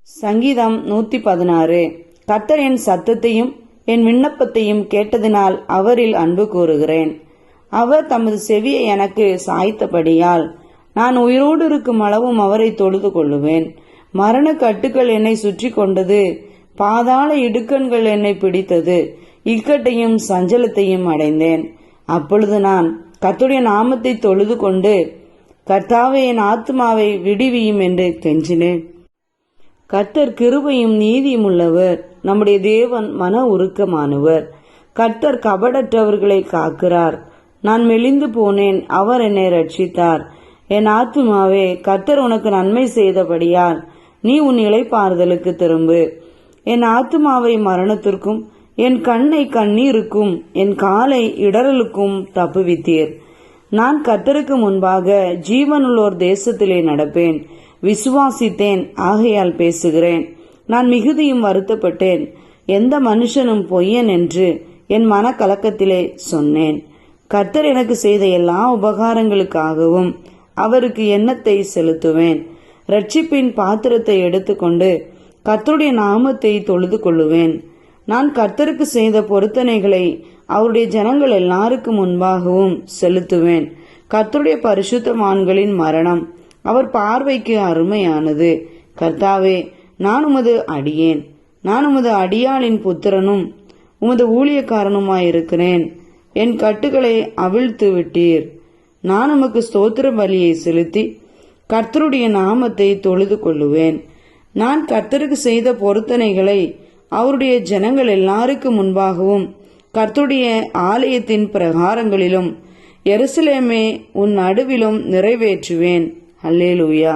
சங்கீதம் 116. கர்த்தர் என் சத்தத்தையும் என் விண்ணப்பத்தையும் கேட்டதினால் அவரில் அன்பு கூறுகிறேன். அவர் தமது செவியை எனக்கு சாய்த்தபடியால் நான் உயிரோடு இருக்கும் அளவும் அவரை தொழுது கொள்ளுவேன். மரண கட்டுக்கள் என்னை சுற்றி கொண்டது, பாதாள இடுக்கண்கள் என்னை பிடித்தது, இக்கட்டையும் சஞ்சலத்தையும் அடைந்தேன். அப்பொழுது நான் கர்த்தருடைய நாமத்தை தொழுது கொண்டு, கர்த்தாவே என் ஆத்துமாவை விடுவியும் என்று கெஞ்சினேன். கர்த்தர் கிருபையும் நீதியும் உள்ளவர், நம்முடைய தேவன் மன உருக்கமானவர். கர்த்தர் கபடற்றவர்களை காக்கிறார். நான் மெலிந்து போனேன், அவர் என்னை ரட்சித்தார். என் ஆத்துமாவே, கர்த்தர் உனக்கு நன்மை செய்தபடியால் நீ உன் இளைப்பாறுதலுக்கு திரும்பு. என் ஆத்துமாவை மரணத்திற்கும் என் கண்ணை கண்ணீருக்கும் என் காலை இடறலுக்கும் தப்புவித்தீர். நான் கர்த்தருக்கு முன்பாக ஜீவனுள்ளோர் தேசத்திலே நடப்பேன். விசுவாசித்தேன், ஆகையால் பேசுகிறேன். நான் மிகுதியும் வருத்தப்பட்டேன். எந்த மனுஷனும் பொய்யன் என்று என் மன கலக்கத்திலே சொன்னேன். கர்த்தர் எனக்கு செய்த எல்லா உபகாரங்களுக்காகவும் அவருக்கு எண்ணத்தை செலுத்துவேன். ரட்சிப்பின் பாத்திரத்தை எடுத்துக்கொண்டு கர்த்தருடைய நாமத்தை தொழுது கொள்ளுவேன். நான் கர்த்தருக்கு செய்த பொருத்தனைகளை அவருடைய ஜனங்கள் எல்லாருக்கும் முன்பாகவும் செலுத்துவேன். கர்த்தருடைய பரிசுத்தவான்களின் மரணம் அவர் பார்வைக்கு அருமையானது. கர்த்தாவே, நான் உமது அடியேன், நான் உமது அடியாளின் புத்திரனும் உமது ஊழியக்காரனுமாயிருக்கிறேன். என் கட்டுகளை அவிழ்த்து விட்டீர். நான் உமக்கு ஸ்தோத்திர பலியை செலுத்தி கர்த்தருடைய நாமத்தை தொழுது கொள்ளுவேன். நான் கர்த்தருக்கு செய்த பொருத்தனைகளை அவருடைய ஜனங்கள் எல்லாருக்கும் முன்பாகவும் கர்த்தருடைய ஆலயத்தின் பிரகாரங்களிலும் எருசலேமே உன் நடுவிலும் நிறைவேற்றுவேன். அல்லேலூயா.